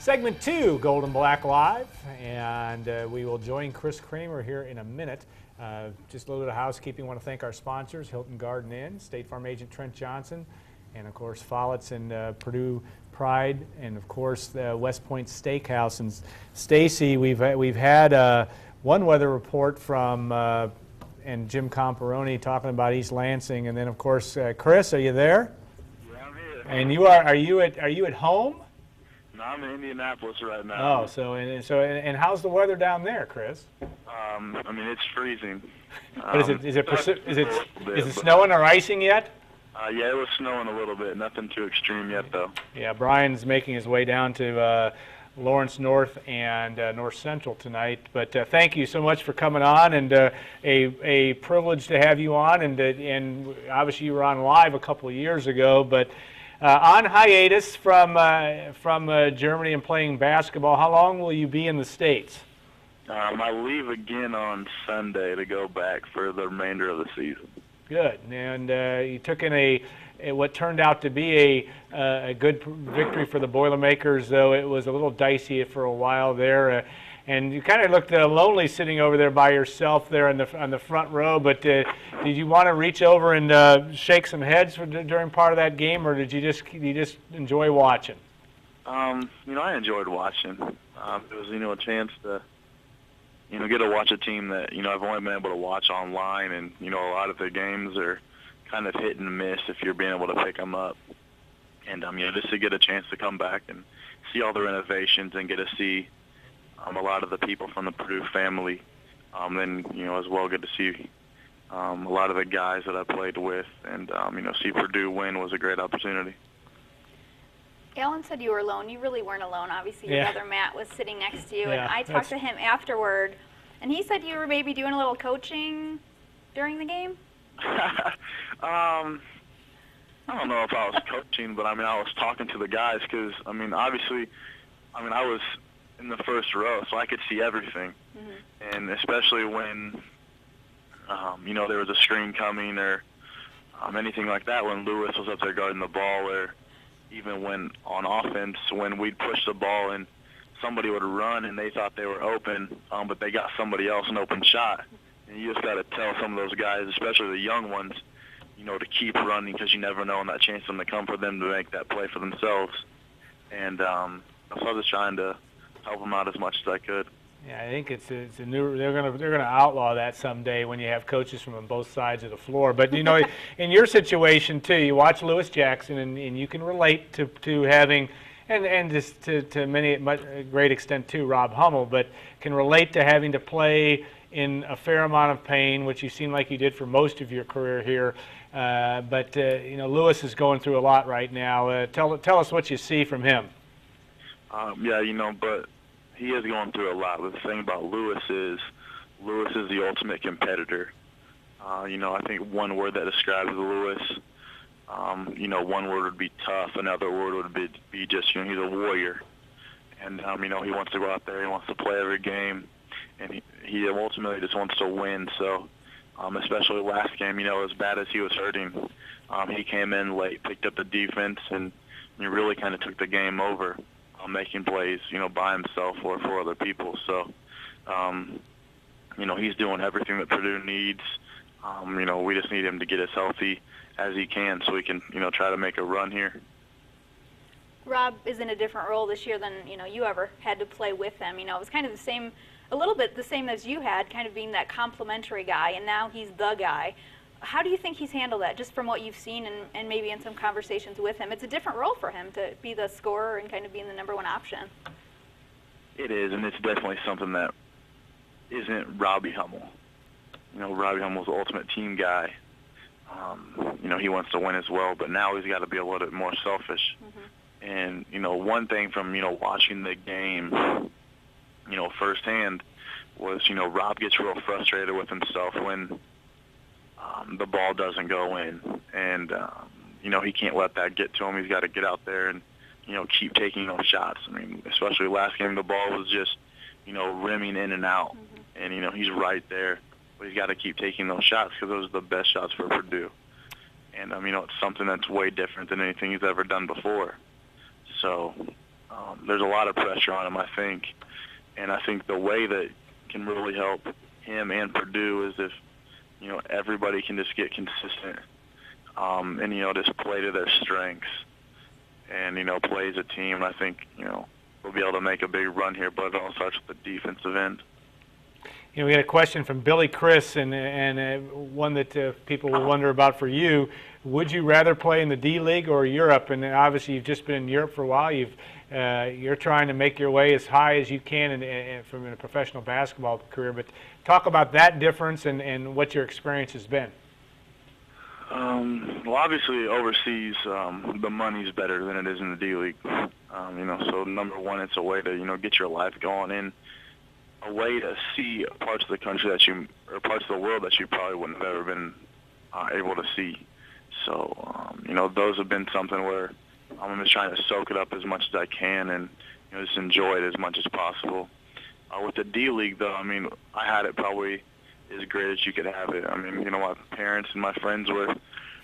Segment 2, Gold and Black Live, and we will join Chris Kramer here in a minute. Just a little bit of housekeeping. I want to thank our sponsors, Hilton Garden Inn, State Farm agent Trent Johnson, and of course Follett's and Purdue Pride, and of course the West Point Steakhouse. And Stacy, we've had one weather report from and Jim Comparoni talking about East Lansing, and then of course Chris, are you there? Yeah, I'm here. And are you at home? No, I'm in Indianapolis right now. Oh, and how's the weather down there, Chris? I mean, it's freezing. But is it snowing or icing yet? Yeah, it was snowing a little bit. Nothing too extreme yet, though. Yeah, Brian's making his way down to Lawrence North and North Central tonight. But thank you so much for coming on, and a privilege to have you on. And obviously you were on live a couple of years ago, but on hiatus from Germany and playing basketball. How long will you be in the States? I leave again on Sunday to go back for the remainder of the season. Good. And you took in what turned out to be a good victory for the Boilermakers, though it was a little dicey for a while there. And you kind of looked lonely sitting over there by yourself there on the front row. But did you want to reach over and shake some heads during part of that game, or did you just enjoy watching? I enjoyed watching. It was a chance to get to watch a team that I've only been able to watch online, and a lot of the games are kind of hit and miss if you're being able to pick them up. And just to get a chance to come back and see all the renovations and get to see a lot of the people from the Purdue family, then as well get to see a lot of the guys that I played with, and see Purdue win was a great opportunity. Alan said you were alone. You really weren't alone. Obviously, your brother Matt was sitting next to you, and I talked to him afterward, and he said you were maybe doing a little coaching during the game. I don't know if I was coaching, but I was talking to the guys because obviously, I was in the first row, so I could see everything. Mm-hmm. And especially when, there was a screen coming or anything like that, when Lewis was up there guarding the ball, or even when on offense, when we'd push the ball and somebody would run and they thought they were open, but they got somebody else an open shot. And you just got to tell some of those guys, especially the young ones, to keep running, because you never know when that chance is going to come for them to make that play for themselves. And so I was just trying to help them out as much as I could. Yeah, I think it's a new. They're gonna outlaw that someday when you have coaches from on both sides of the floor. But in your situation too, you watch Lewis Jackson, and you can relate to having, and just to many great extent too, Rob Hummel, but can relate to having to play in a fair amount of pain, which you seem like you did for most of your career here. But Lewis is going through a lot right now. Tell us what you see from him. But he is going through a lot. But the thing about Lewis is the ultimate competitor. I think one word that describes Lewis, one word would be tough. Another word would be just, he's a warrior. And, he wants to go out there. He wants to play every game. And he ultimately just wants to win. So, especially last game, as bad as he was hurting, he came in late, picked up the defense, and he really kind of took the game over, making plays, by himself or for other people. So, he's doing everything that Purdue needs. We just need him to get as healthy as he can so he can, try to make a run here. Rob is in a different role this year than, you ever had to play with him. It was kind of the same, a little bit the same as you had, kind of being that complimentary guy, and now he's the guy. How do you think he's handled that, just from what you've seen and maybe in some conversations with him? It's a different role for him to be the scorer and kind of being the number one option. It is, and it's definitely something that isn't Robbie Hummel. Robbie Hummel's the ultimate team guy. He wants to win as well, but now he's got to be a little bit more selfish. Mm-hmm. And, one thing from, watching the game, firsthand was, Rob gets real frustrated with himself when the ball doesn't go in. And, he can't let that get to him. He's got to get out there and, keep taking those shots. Especially last game, the ball was just, rimming in and out. Mm-hmm. And, he's right there. But he's got to keep taking those shots because those are the best shots for Purdue. And, it's something that's way different than anything he's ever done before. So, there's a lot of pressure on him, I think. And I think the way that can really help him and Purdue is if, everybody can just get consistent and, just play to their strengths and, play as a team. And I think, we'll be able to make a big run here, but it all starts with the defensive end. We had a question from Billy Chris, and one that people will wonder about for you. Would you rather play in the D-League or Europe? And obviously you've just been in Europe for a while. You're trying to make your way as high as you can from a professional basketball career. But talk about that difference and what your experience has been. Well, obviously overseas, the money's better than it is in the D-League. So number one, it's a way to, get your life going and a way to see parts of the country or parts of the world that you probably wouldn't have ever been able to see. So, those have been something where I'm just trying to soak it up as much as I can and, just enjoy it as much as possible. With the D-League, though, I had it probably as great as you could have it. My parents and my friends were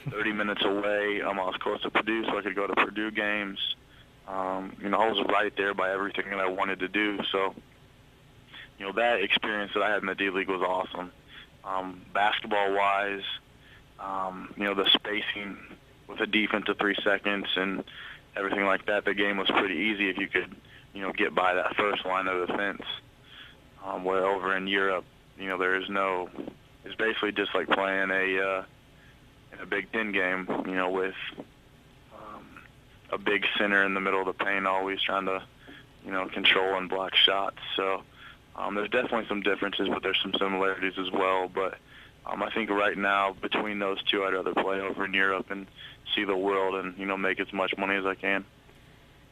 30 minutes away. I was close to Purdue, so I could go to Purdue games. I was right there by everything that I wanted to do. So, that experience that I had in the D-League was awesome. Basketball-wise, the spacing with a defense of 3 seconds and everything like that, the game was pretty easy if you could, get by that first line of defense. Where over in Europe, it's basically just like playing in a Big Ten game, with a big center in the middle of the paint always trying to, control and block shots. So there's definitely some differences, but there's some similarities as well. But I think right now between those two, I'd rather play over in Europe and see the world and, make as much money as I can.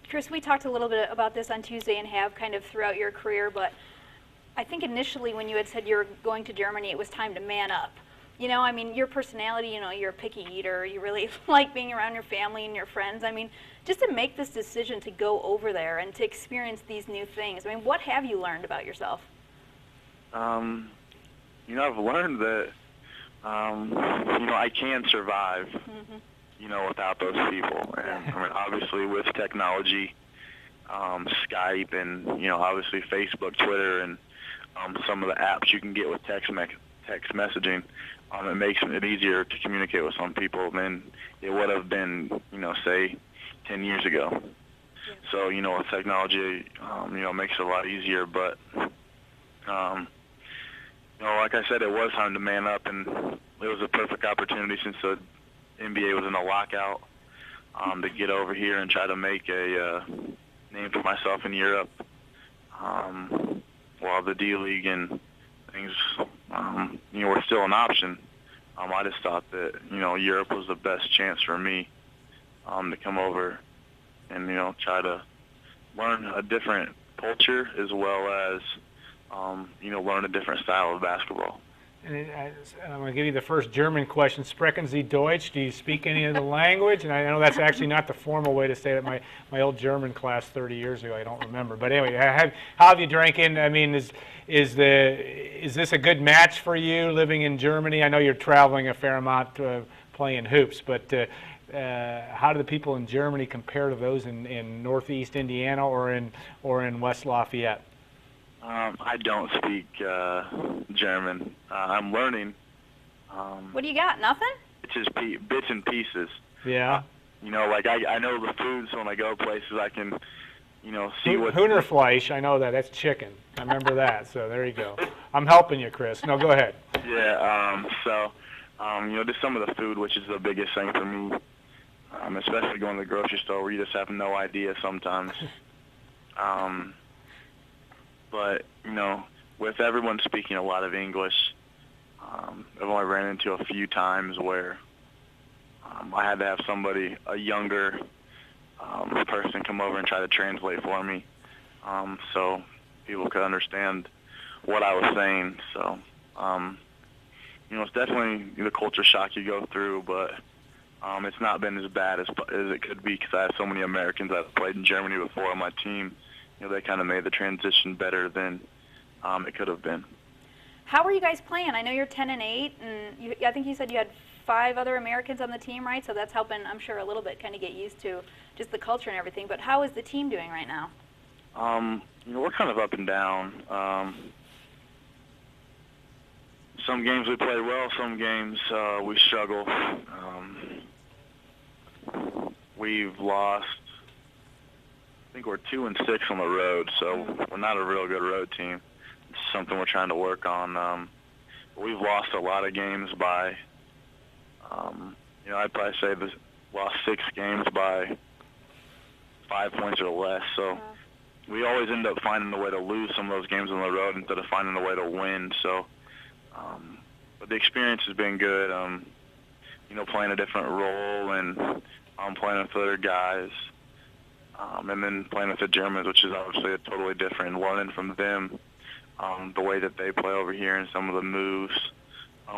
Chris, we talked a little bit about this on Tuesday and have kind of throughout your career, but I think initially when you had said you were going to Germany, it was time to man up. Your personality, you're a picky eater. You really like being around your family and your friends. Just to make this decision to go over there and to experience these new things, what have you learned about yourself? I've learned that, I can survive, without those people. And, obviously with technology, Skype and, obviously Facebook, Twitter, and some of the apps you can get with text messaging, it makes it easier to communicate with some people than it would have been, say, 10 years ago. Yeah. So, with technology, makes it a lot easier. But, like I said, it was time to man up, and it was a perfect opportunity since the NBA was in a lockout to get over here and try to make a name for myself in Europe. While the D-League and things, were still an option. I just thought that, Europe was the best chance for me to come over and, try to learn a different culture as well as, learn a different style of basketball. And I'm going to give you the first German question. Sprechen Sie Deutsch? Do you speak any of the language? And I know that's actually not the formal way to say it. My old German class 30 years ago, I don't remember. But anyway, how have you drank in? Is this a good match for you living in Germany? I know you're traveling a fair amount playing hoops, but how do the people in Germany compare to those in Northeast Indiana or in West Lafayette? I don't speak German. I'm learning. What do you got? Nothing? It's just bits and pieces. Yeah. I know the food, so when I go places, I can, see what. Hühnerfleisch, I know that. That's chicken. I remember that. So there you go. I'm helping you, Chris. No, go ahead. Yeah. Just some of the food, which is the biggest thing for me, especially going to the grocery store where you just have no idea sometimes. But, with everyone speaking a lot of English, I've only ran into a few times where I had to have somebody, a younger person, come over and try to translate for me so people could understand what I was saying. So, it's definitely the culture shock you go through, but it's not been as bad as it could be because I have so many Americans that have played in Germany before on my team. They kind of made the transition better than it could have been. How are you guys playing? I know you're 10-8, and I think you said you had 5 other Americans on the team, right? So that's helping, I'm sure, a little bit kind of get used to just the culture and everything. But how is the team doing right now? We're kind of up and down. Some games we play well, some games we struggle. We've lost, I think we're 2-6 on the road, so we're not a real good road team. It's something we're trying to work on. We've lost a lot of games by, I'd probably say lost 6 games by 5 points or less. So we always end up finding a way to lose some of those games on the road instead of finding a way to win. So, but the experience has been good. Playing a different role and playing with other guys, and then playing with the Germans, which is obviously totally different, and learning from them the way that they play over here and some of the moves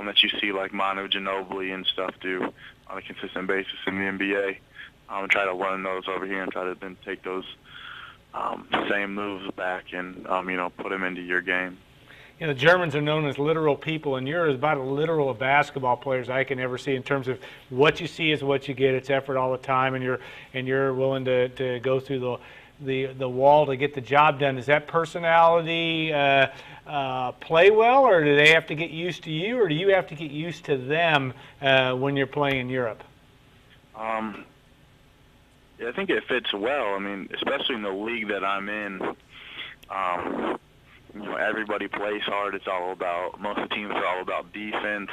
that you see like Manu Ginobili and stuff do on a consistent basis in the NBA. And try to learn those over here and try to then take those same moves back and, put them into your game. The Germans are known as literal people, and you're about as literal a basketball players I can ever see in terms of what you see is what you get. It's effort all the time, and you're willing to go through the wall to get the job done. Does that personality play well, or do they have to get used to you, or do you have to get used to them when you're playing in Europe? Yeah, I think it fits well. I mean, especially in the league that I'm in, everybody plays hard. It's all about, most of the teams are all about defense,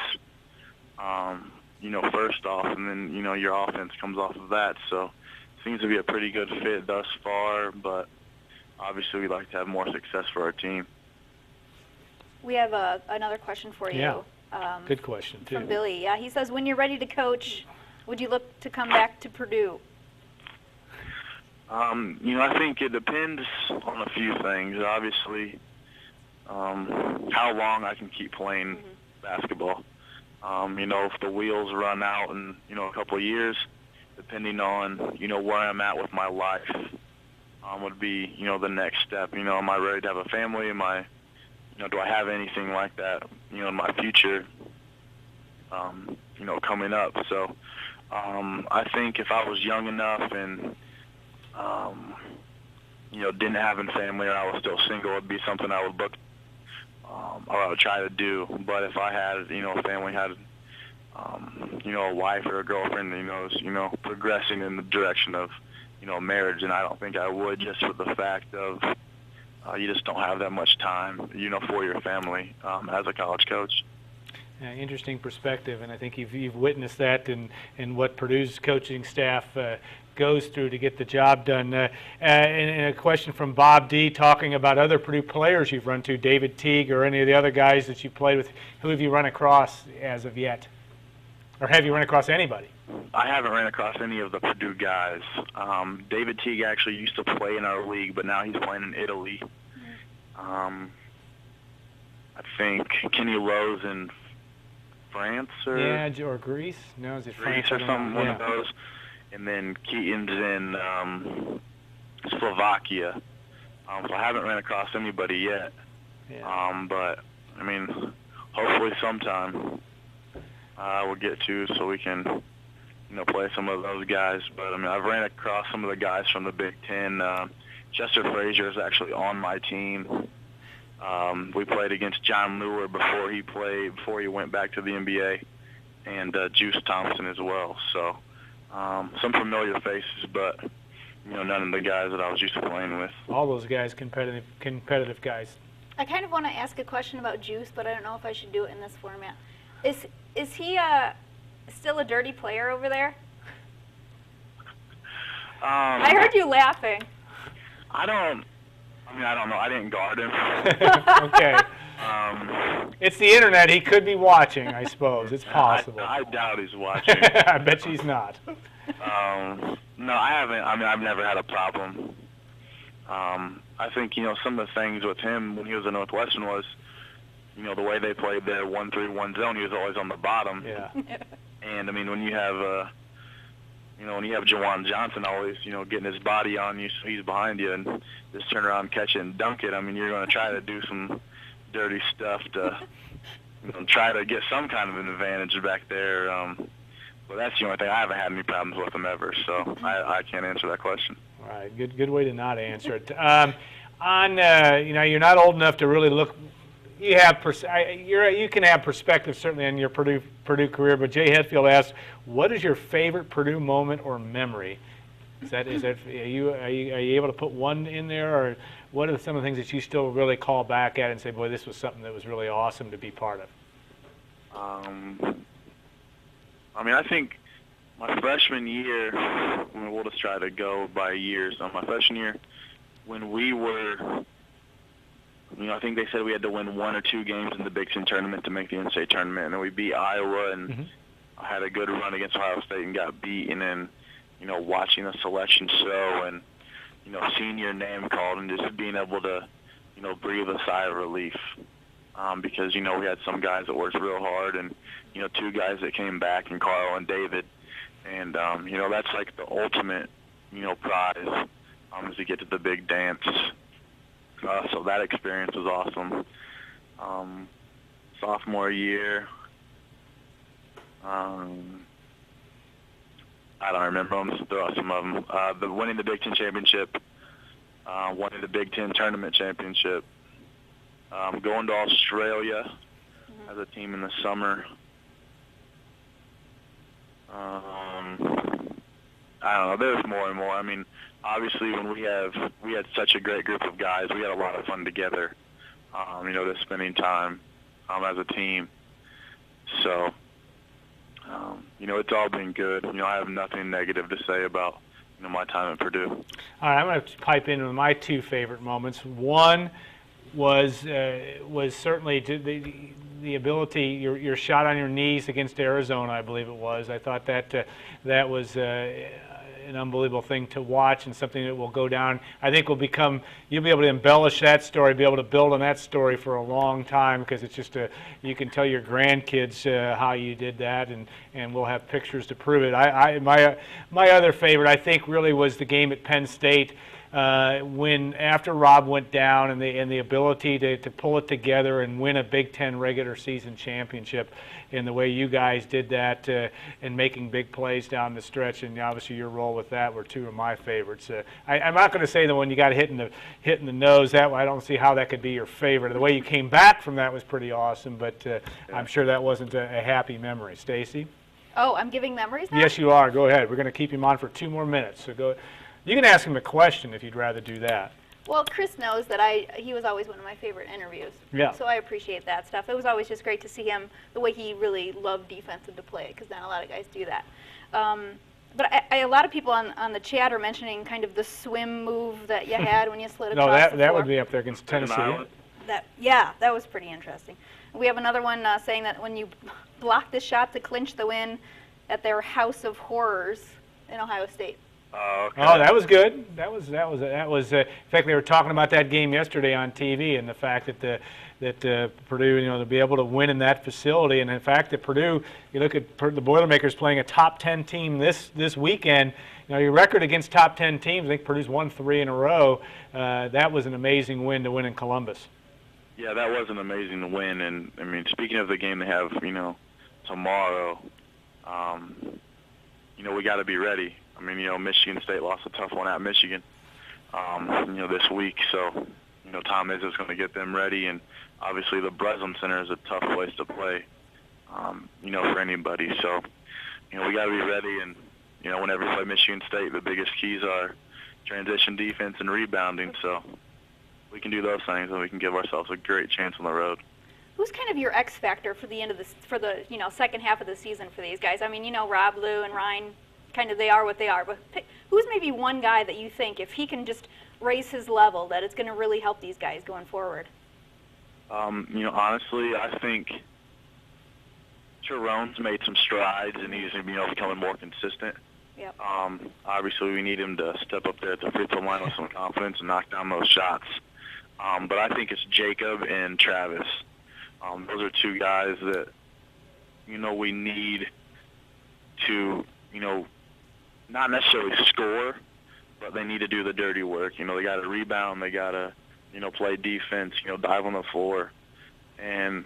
first off, and then, your offense comes off of that. So it seems to be a pretty good fit thus far, but obviously we'd like to have more success for our team. We have another question for you. Yeah, good question, too. From Billy. Yeah, he says, when you're ready to coach, would you look to come back to Purdue? I think it depends on a few things. Obviously, how long I can keep playing basketball. If the wheels run out in, a couple of years, depending on, where I'm at with my life, would be, the next step. Am I ready to have a family? Am I, do I have anything like that, in my future, coming up? So, I think if I was young enough and, didn't have a family or I was still single, it'd be something I would look, or I would try to do. But if I had, a family, had, a wife or a girlfriend, was, progressing in the direction of, marriage, and I don't think I would, just for the fact of you just don't have that much time, for your family as a college coach. Interesting perspective, and I think you've witnessed that in what Purdue's coaching staff goes through to get the job done. And a question from Bob D. talking about other Purdue players you've run to, David Teague or any of the other guys that you played with. Who have you run across as of yet? Or have you run across anybody? I haven't ran across any of the Purdue guys. David Teague actually used to play in our league, but now he's playing in Italy. I think Kenny Lowe's in France or Greece. No, is it Greece France? or something, one of those. And then Keaton's in Slovakia. So I haven't ran across anybody yet. Yeah. But, I mean, hopefully sometime we'll get to so we can, play some of those guys. But, I mean, I've ran across some of the guys from the Big Ten. Chester Frazier is actually on my team. We played against John Lure before he went back to the NBA, and Juice Thompson as well. So some familiar faces, but none of the guys that I was used to playing with. All those guys, competitive guys. I kind of want to ask a question about Juice, but I don't know if I should do it in this format. Is he still a dirty player over there? I heard you laughing. I don't know. I didn't guard him. Okay. It's the internet. He could be watching, I suppose. It's possible. I doubt he's watching. I bet she's not. No, I haven't. I mean, I've never had a problem. I think, some of the things with him when he was at Northwestern was, the way they played their 1-3-1 zone, he was always on the bottom. Yeah. And, I mean, when you have Jawan Johnson always, getting his body on you so he's behind you and just turn around, catch it, and dunk it, I mean, you're going to try to do some dirty stuff to try to get some kind of an advantage back there. But that's the only thing. I haven't had any problems with them ever, so I can't answer that question. All right, good way to not answer it. You're not old enough to really look. You can have perspective certainly on your Purdue career, but Jay Hetfield asked, "What is your favorite Purdue moment or memory?" Are you able to put one in there, or what are some of the things that you still really call back at and say, "Boy, this was something that was really awesome to be part of"? I think my freshman year, we'll just try to go by years. My freshman year, when we were, I think they said we had to win 1 or 2 games in the Big Ten tournament to make the NCAA tournament, and then we beat Iowa, and I had a good run against Ohio State and got beat, and then, watching the selection show and, seeing your name called and just being able to, breathe a sigh of relief. Because, we had some guys that worked real hard and, 2 guys that came back, and Carl and David. And, that's like the ultimate, prize is to get to the big dance. So that experience was awesome. Sophomore year, I don't remember. I'm just throw out some of them. But winning the Big Ten championship, winning the Big Ten tournament championship, going to Australia as a team in the summer. I don't know. There's more and more. Obviously, when we had such a great group of guys, we had a lot of fun together. Just spending time as a team. So, it's all been good. I have nothing negative to say about my time at Purdue. All right, I'm going to pipe in with my 2 favorite moments. One was certainly the ability, your shot on your knees against Arizona, I believe it was. I thought that was an unbelievable thing to watch, and something that will go down. I think you'll be able to embellish that story, be able to build on that story for a long time, because it's just you can tell your grandkids how you did that, and we'll have pictures to prove it. My other favorite, I think, really was the game at Penn State. When after Rob went down, and the ability to pull it together and win a Big Ten regular season championship, and the way you guys did that and making big plays down the stretch, and obviously your role with that were 2 of my favorites. I'm not going to say the one you got hit in the nose. That I don't see how that could be your favorite. The way you came back from that was pretty awesome, but I'm sure that wasn't a happy memory. Stacy? Oh, I'm giving memories now? Yes, you are. Go ahead. We're going to keep him on for 2 more minutes. So go. You can ask him a question if you'd rather do that. Well, Chris knows that he was always one of my favorite interviews. Yeah. So I appreciate that stuff. It was always just great to see him, the way he really loved defense and to play, because not a lot of guys do that. But a lot of people on the chat are mentioning kind of the swim move that you had when you slid across the floor. No, that would be up there against Tennessee. That was pretty interesting. We have another one saying that when you blocked the shot to clinch the win at their House of Horrors in Ohio State. Okay. Oh, that was good. That was. In fact, they were talking about that game yesterday on TV, and the fact that Purdue, to be able to win in that facility, and in fact, that Purdue, you look at the Boilermakers playing a top 10 team this weekend. Your record against top 10 teams, I think Purdue's won 3 in a row. That was an amazing win to win in Columbus. Yeah, that was an amazing win, and speaking of the game they have, tomorrow, we got to be ready. Michigan State lost a tough one at Michigan, this week. So, Tom Izzo's going to get them ready. And obviously the Breslin Center is a tough place to play, for anybody. So, we got to be ready. And, whenever we play Michigan State, the biggest keys are transition defense and rebounding. So we can do those things, and we can give ourselves a great chance on the road. Who's kind of your X factor for the second half of the season for these guys? Rob, Lou, and Ryan, kind of they are what they are, but who's maybe one guy that you think, if he can just raise his level, that it's going to really help these guys going forward? Honestly, I think Tyrone made some strides, and he's becoming more consistent. Yep. Obviously, we need him to step up there at the free throw line with some confidence and knock down those shots. But I think it's Jacob and Travis. Those are 2 guys that, we need to, not necessarily score, but they need to do the dirty work. They got to rebound, they got to, play defense, dive on the floor. And,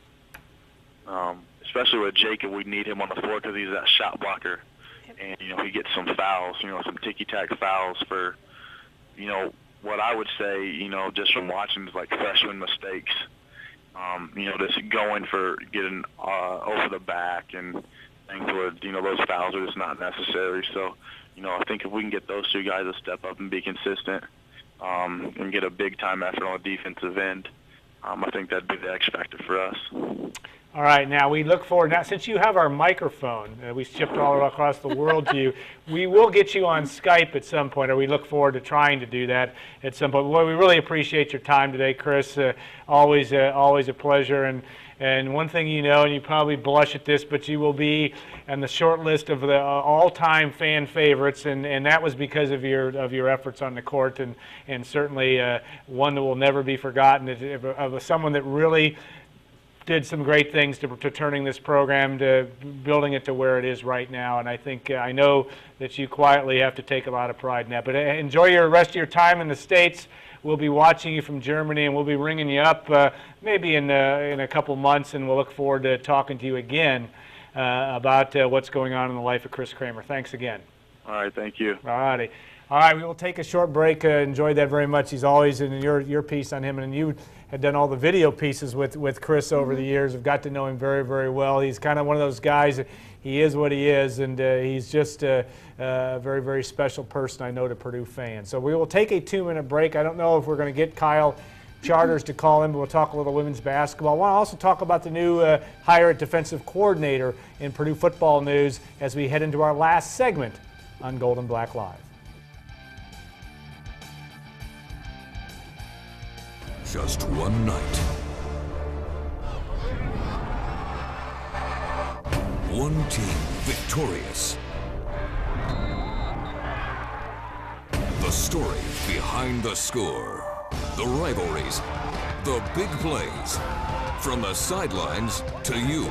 especially with Jacob, we need him on the floor because he's that shot blocker. And, he gets some fouls, some ticky-tack fouls for, what I would say, just from watching is like freshman mistakes. Just going for getting over the back and things where, those fouls are just not necessary. So, I think if we can get those two guys to step up and be consistent and get a big-time effort on the defensive end, I think that'd be the X factor for us. All right, now we look forward. Now, since you have our microphone, we shipped all across the world to you, we will get you on Skype at some point, or we look forward to trying to do that at some point. Well, we really appreciate your time today, Chris. Always a pleasure. And one thing and you probably blush at this, but you will be on the short list of the all-time fan favorites, and that was because of your efforts on the court, and certainly one that will never be forgotten of someone that really did some great things to turning this program, to building it to where it is right now. And I know that you quietly have to take a lot of pride in that. But enjoy your rest of your time in the States. We'll be watching you from Germany, and we'll be ringing you up maybe in a couple months, and we'll look forward to talking to you again about what's going on in the life of Chris Kramer. Thanks again. All right, thank you. All righty. All right, we will take a short break. Enjoyed that very much. He's always in your piece on him, and you had done all the video pieces with Chris over the years. I've got to know him very, very well. He's kind of one of those guys. He is what he is, and he's just a very, very special person, I know, to Purdue fans. So we will take a 2-minute break. I don't know if we're going to get Kyle Charters to call in, but we'll talk a little women's basketball. I want to also talk about the new hire at defensive coordinator in Purdue football news as we head into our last segment on Gold and Black Live. Just one night. One team victorious. The story behind the score. The rivalries. The big plays. From the sidelines to you.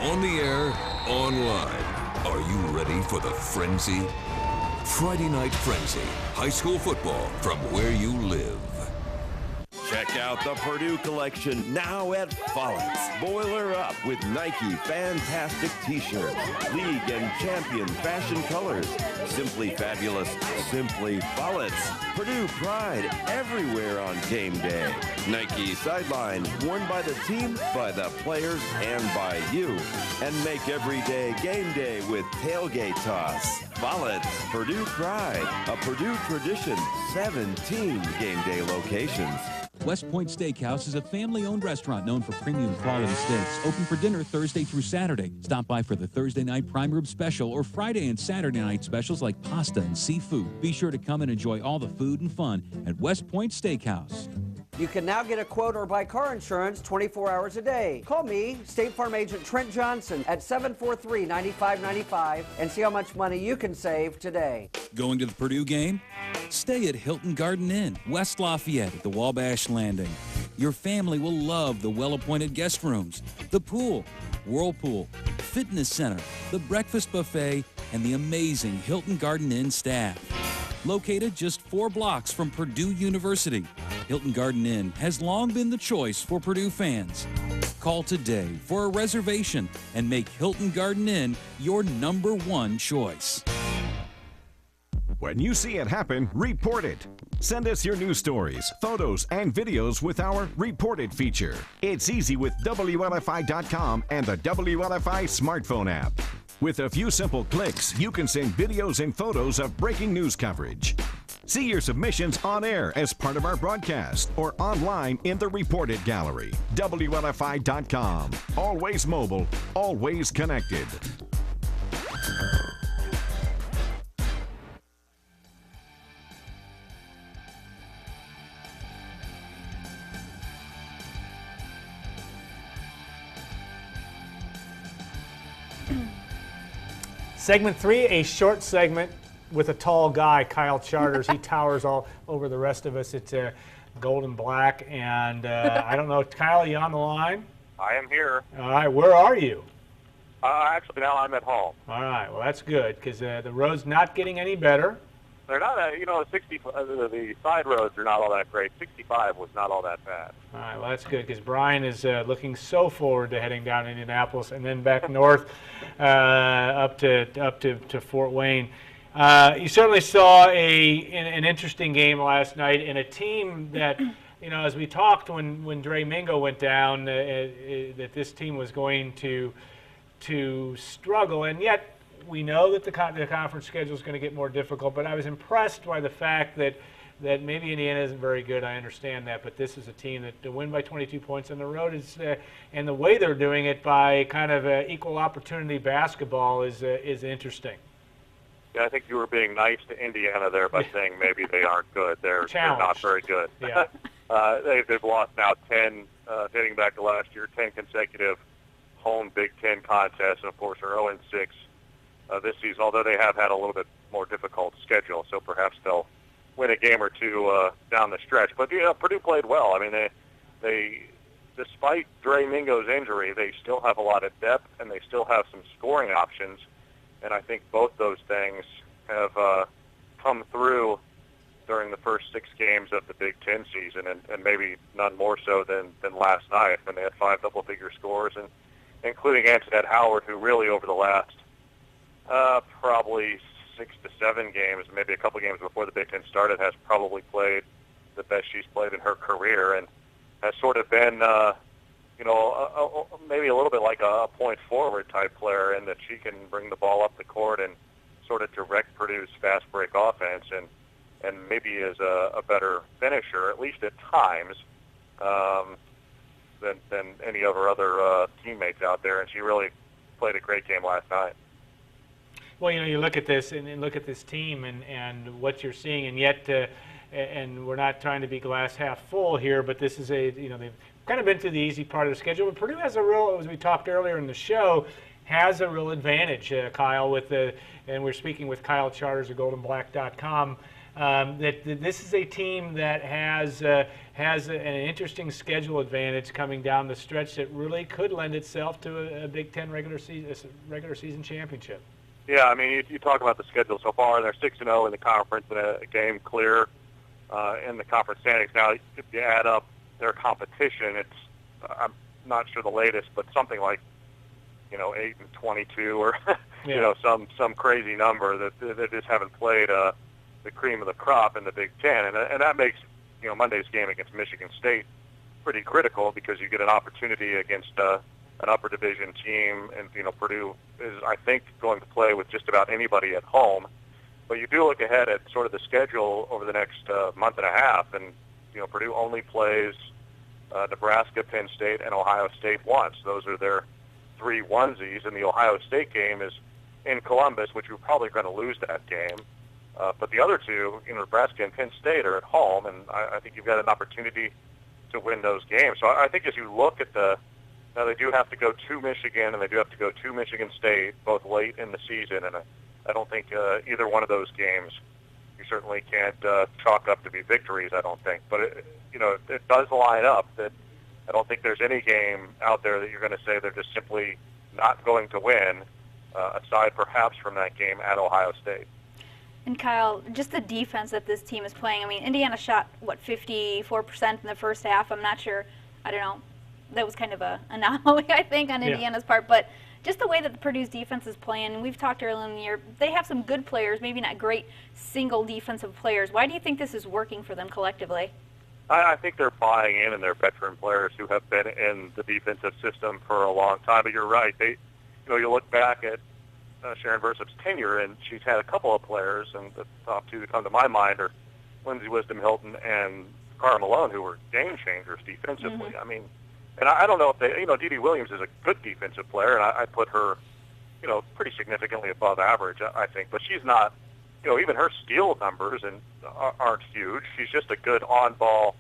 On the air, online. Are you ready for the frenzy? Friday Night Frenzy. High school football from where you live. Check out the Purdue collection now at Follett's. Boiler up with Nike Fantastic T-shirts, League and Champion fashion colors. Simply fabulous, simply Follett's. Purdue pride everywhere on game day. Nike sideline, worn by the team, by the players, and by you. And make every day game day with tailgate toss. Follett's, Purdue pride, a Purdue tradition, 17 game day locations. West Point Steakhouse is a family-owned restaurant known for premium quality steaks. Open for dinner Thursday through Saturday. Stop by for the Thursday night prime rib special or Friday and Saturday night specials like pasta and seafood. Be sure to come and enjoy all the food and fun at West Point Steakhouse. You can now get a quote or buy car insurance 24 hours a day. Call me, State Farm Agent Trent Johnson, at 743-9595 and see how much money you can save today. Going to the Purdue game? Stay at Hilton Garden Inn, West Lafayette at the Wabash Landing. Your family will love the well-appointed guest rooms, the pool, whirlpool, fitness center, the breakfast buffet, and the amazing Hilton Garden Inn staff. Located just 4 blocks from Purdue University, Hilton Garden Inn has long been the choice for Purdue fans. Call today for a reservation and make Hilton Garden Inn your #1 choice. When you see it happen, report it. Send us your news stories, photos, and videos with our Report It feature. It's easy with WLFI.com and the WLFI smartphone app. With a few simple clicks, you can send videos and photos of breaking news coverage. See your submissions on air as part of our broadcast or online in the Report It gallery. WLFI.com. Always mobile, always connected. Segment 3, a short segment with a tall guy, Kyle Charters. He towers all over the rest of us. It's gold and black. And I don't know, Kyle, are you on the line? I am here. All right, where are you? Actually, now I'm at home. All right, well, that's good because the road's not getting any better. They're not, the side roads are not all that great. 65 was not all that bad. All right, well, that's good because Brian is looking so forward to heading down to Indianapolis and then back north up to Fort Wayne. You certainly saw an interesting game last night and a team that, as we talked when Dre Mingo went down, that this team was going to struggle, and yet we know that the conference schedule is going to get more difficult, but I was impressed by the fact that maybe Indiana isn't very good. I understand that, but this is a team that to win by 22 points on the road is, and the way they're doing it by kind of equal opportunity basketball is interesting. Yeah, I think you were being nice to Indiana there by saying maybe they aren't good. They're not very good. Yeah. They've lost now 10, dating back to last year, 10 consecutive home Big Ten contests, and of course are 0-6 this season, although they have had a little bit more difficult schedule, so perhaps they'll win a game or two down the stretch. But Purdue played well. I mean, they despite Dre Mingo's injury, they still have a lot of depth and they still have some scoring options, and I think both those things have come through during the first 6 games of the Big Ten season, and maybe none more so than last night when they had 5 double-figure scores, and including Antoinette Howard, who really over the last probably 6 to 7 games, maybe a couple games before the Big Ten started, has probably played the best she's played in her career, and has sort of been, maybe a little bit like a point forward type player, in that she can bring the ball up the court and sort of direct Purdue's fast break offense, and maybe is a better finisher, at least at times, than any of her other teammates out there, and she really played a great game last night. Well, you look at this and look at this team and what you're seeing, and yet, and we're not trying to be glass half full here, but this is they've kind of been through the easy part of the schedule. But Purdue has a real, as we talked earlier in the show, has a real advantage, Kyle, and we're speaking with Kyle Charters of GoldenBlack.com, that this is a team that has an interesting schedule advantage coming down the stretch that really could lend itself to a Big Ten regular season championship. Yeah, I mean, you talk about the schedule so far, and they're 6-0 in the conference and a game clear in the conference standings. Now, if you add up their competition, it's, I'm not sure the latest, but something like, 8-22 or, some crazy number that they just haven't played the cream of the crop in the Big Ten. And that makes, Monday's game against Michigan State pretty critical, because you get an opportunity against an upper division team, and Purdue is, I think, going to play with just about anybody at home. But you do look ahead at sort of the schedule over the next month and a half, and Purdue only plays Nebraska, Penn State, and Ohio State once. Those are their 3 onesies, and the Ohio State game is in Columbus, which we're probably going to lose that game. But the other 2, Nebraska and Penn State, are at home, and I think you've got an opportunity to win those games. So I think as you look at now they do have to go to Michigan, and they do have to go to Michigan State, both late in the season, and I don't think either one of those games you certainly can't chalk up to be victories, I don't think. But it does line up that I don't think there's any game out there that you're going to say they're just simply not going to win, aside perhaps from that game at Ohio State. And Kyle, just the defense that this team is playing. I mean, Indiana shot, 54% in the first half. I'm not sure. I don't know. That was kind of an anomaly, I think, on Indiana's part. But just the way that the Purdue's defense is playing, and we've talked earlier in the year, they have some good players, maybe not great single defensive players. Why do you think this is working for them collectively? I think they're buying in their veteran players who have been in the defensive system for a long time. But you're right. You look back at Sharon Versup's tenure, and she's had a couple of players, and the top 2 that come to my mind are Lindsey Wisdom-Hilton and Cara Malone, who were game changers defensively. Mm-hmm. I mean, and I don't know if they, Dee Williams is a good defensive player, and I put her, pretty significantly above average, I think. But she's not, even her steal numbers aren't huge. She's just a good on-ball,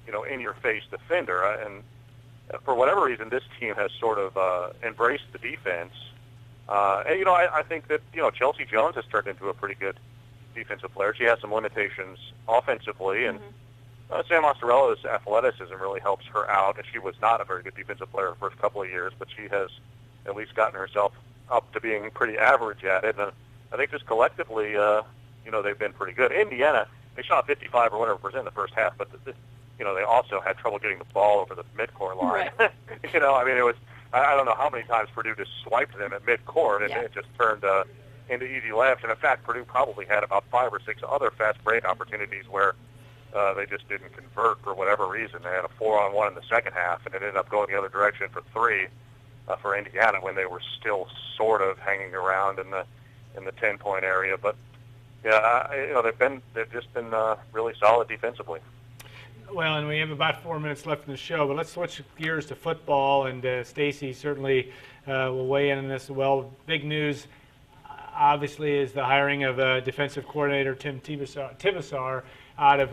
in-your-face defender. And for whatever reason, this team has sort of embraced the defense. And, I think that, Chelsea Jones has turned into a pretty good defensive player. She has some limitations offensively, and Sam Ostarella's athleticism really helps her out, and she was not a very good defensive player the first couple of years, but she has at least gotten herself up to being pretty average at it. And I think just collectively, they've been pretty good. Indiana, they shot 55 or whatever percent in the first half, but they also had trouble getting the ball over the midcourt line. Right. It was, I don't know how many times Purdue just swiped them at midcourt, and it just turned into easy layups. And in fact, Purdue probably had about 5 or 6 other fast break opportunities where they just didn't convert for whatever reason. They had a 4-on-1 in the second half, and it ended up going the other direction for 3 for Indiana when they were still sort of hanging around in the 10-point area. But they've just been really solid defensively. Well, and we have about 4 minutes left in the show, but let's switch gears to football, and Stacy certainly will weigh in on this. Well, big news, obviously, is the hiring of defensive coordinator Tim Tibesar out of,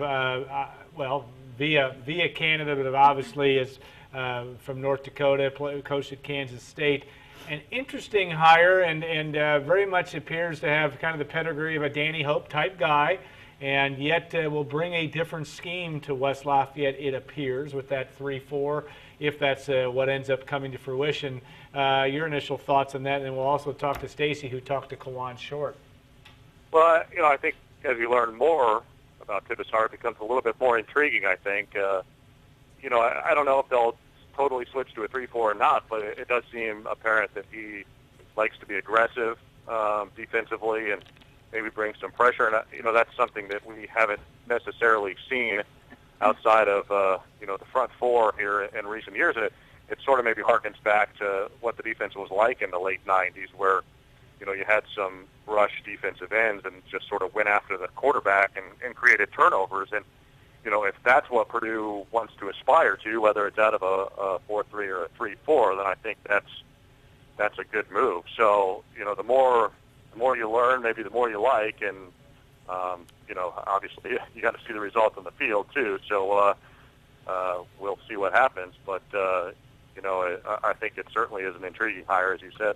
via Canada, but obviously is from North Dakota, coached at Kansas State. An interesting hire, and very much appears to have kind of the pedigree of a Danny Hope type guy, and yet will bring a different scheme to West Lafayette, it appears, with that 3-4, if that's what ends up coming to fruition. Your initial thoughts on that, and we'll also talk to Stacy, who talked to Kawan Short. Well, I think as you learn more about Tibesar, it becomes a little bit more intriguing, I think. I don't know if they'll totally switch to a 3-4 or not, but it does seem apparent that he likes to be aggressive defensively and maybe bring some pressure. And, that's something that we haven't necessarily seen outside of, the front four here in recent years. And it sort of maybe harkens back to what the defense was like in the late 90s where, you had some rush defensive ends and just sort of went after the quarterback and created turnovers. And, if that's what Purdue wants to aspire to, whether it's out of a 4-3 or a 3-4, then I think that's a good move. So, the more you learn, maybe the more you like, and obviously you got to see the results on the field too. So we'll see what happens. But I think it certainly is an intriguing hire, as you said.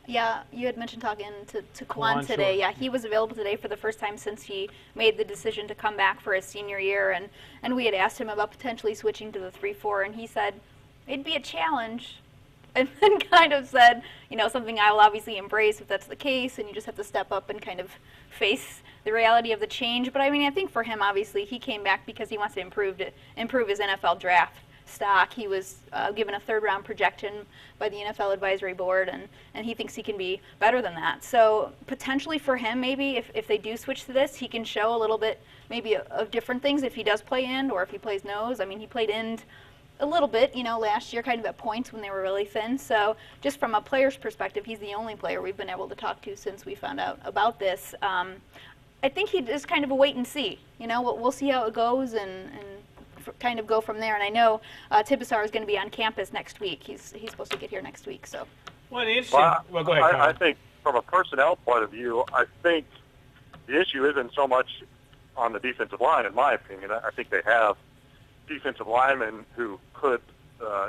Yeah, you had mentioned talking to Kawan today. Sure. Yeah, he was available today for the first time since he made the decision to come back for his senior year, and we had asked him about potentially switching to the 3-4, and he said it'd be a challenge, and then kind of said, something I will obviously embrace if that's the case, and you just have to step up and kind of face the reality of the change. But I think for him, obviously, he came back because he wants to improve his NFL draft stock. He was given a 3rd-round projection by the NFL Advisory Board, and he thinks he can be better than that. So potentially for him, maybe if they do switch to this, he can show a little bit maybe of different things if he does play end or if he plays nose. He played end a little bit, last year, kind of at points when they were really thin. So just from a player's perspective, he's the only player we've been able to talk to since we found out about this. I think he is kind of a wait and see. We'll see how it goes and kind of go from there. And I know Tibesar is going to be on campus next week. He's supposed to get here next week. So. Well, go ahead, Kyle. I think from a personnel point of view, I think the issue isn't so much on the defensive line, in my opinion. I think they have defensive linemen who could,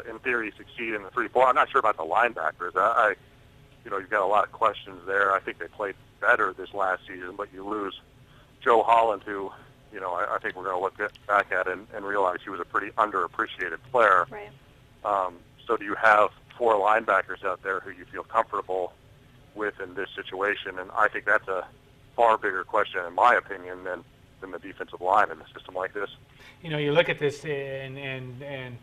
in theory, succeed in the 3-4. I'm not sure about the linebackers. You've got a lot of questions there. I think they played better this last season, but you lose Joe Holland, who, I think we're going to look back at and realize he was a pretty underappreciated player. Right. So do you have 4 linebackers out there who you feel comfortable with in this situation? And I think that's a far bigger question, in my opinion, than the defensive line in a system like this. You look at this, and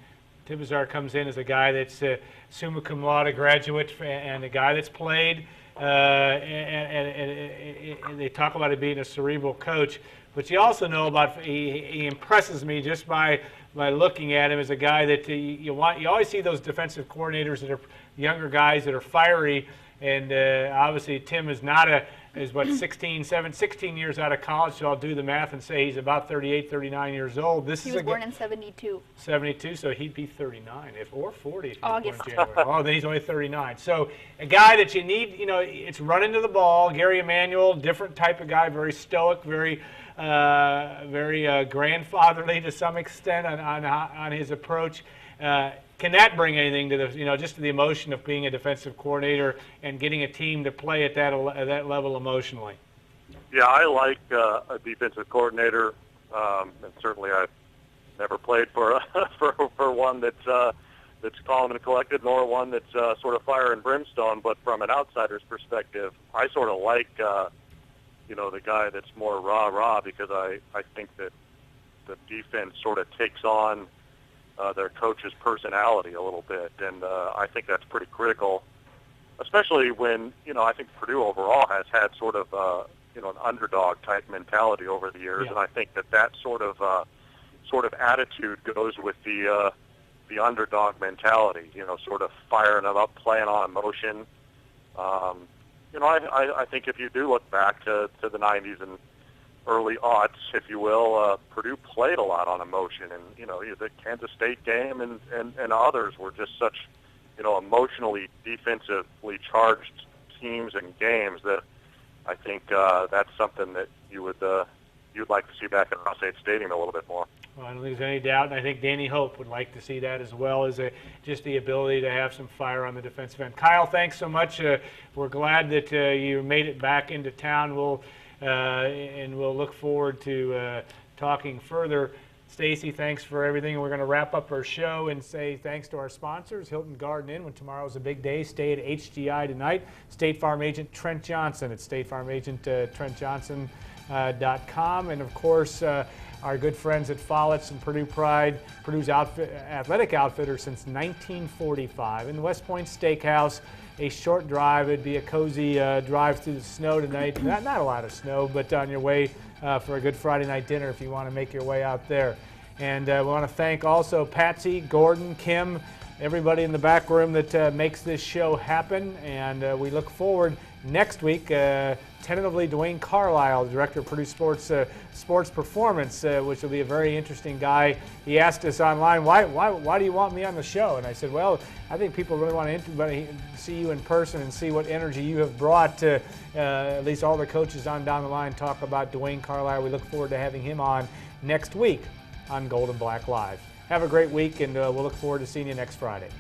Tibesar comes in as a guy that's a summa cum laude graduate and a guy that's played, and they talk about it being a cerebral coach. But you also know about he impresses me just by looking at him as a guy that you always see those defensive coordinators that are younger guys that are fiery, and obviously Tim is not 16 years out of college, so I'll do the math and say he's about 38, 39 years old. He was born in 72. 72, so he'd be 39 or 40 if he was August. born in January. Oh, then he's only 39. So a guy that you need, it's running to the ball. Gary Emanuel, different type of guy, very stoic, very grandfatherly to some extent on his approach. Can that bring anything to the, just to the emotion of being a defensive coordinator and getting a team to play at that level emotionally? Yeah, I like a defensive coordinator, and certainly I've never played for for one that's calm and collected, nor one that's sort of fire and brimstone. But from an outsider's perspective, I sort of like the guy that's more rah-rah, because I think that the defense sort of takes on their coach's personality a little bit, and I think that's pretty critical, especially when, I think Purdue overall has had sort of, an underdog type mentality over the years, and I think that sort of attitude goes with the underdog mentality, sort of firing them up, playing on emotion. I think if you do look back to the 90s and early aughts, if you will, Purdue played a lot on emotion, and the Kansas State game and others were just such emotionally defensively charged teams and games that I think that's something that you'd like to see back at Ross-Ade Stadium a little bit more. Well, I don't think there's any doubt, and I think Danny Hope would like to see that as well, as just the ability to have some fire on the defensive end. Kyle, thanks so much. We're glad that you made it back into town. We'll look forward to talking further. Stacy, thanks for everything. We're going to wrap up our show and say thanks to our sponsors, Hilton Garden Inn. When tomorrow's a big day, stay at HGI tonight. State Farm agent Trent Johnson at statefarmagent.trentjohnson.com. And, of course, our good friends at Follett's and Purdue Pride, Purdue's athletic outfitter since 1945. And the West Point Steakhouse, a short drive. It'd be a cozy drive through the snow tonight. Not a lot of snow, but on your way for a good Friday night dinner if you want to make your way out there. And we want to thank also Patsy, Gordon, Kim, everybody in the back room that makes this show happen. And we look forward next week, tentatively, Dwayne Carlisle, the director of Purdue Sports Performance, which will be a very interesting guy. He asked us online, why do you want me on the show? And I said, well, I think people really want to see you in person and see what energy you have brought to at least all the coaches on down the line. Talk about Dwayne Carlisle. We look forward to having him on next week on Gold and Black Live. Have a great week, and we'll look forward to seeing you next Friday.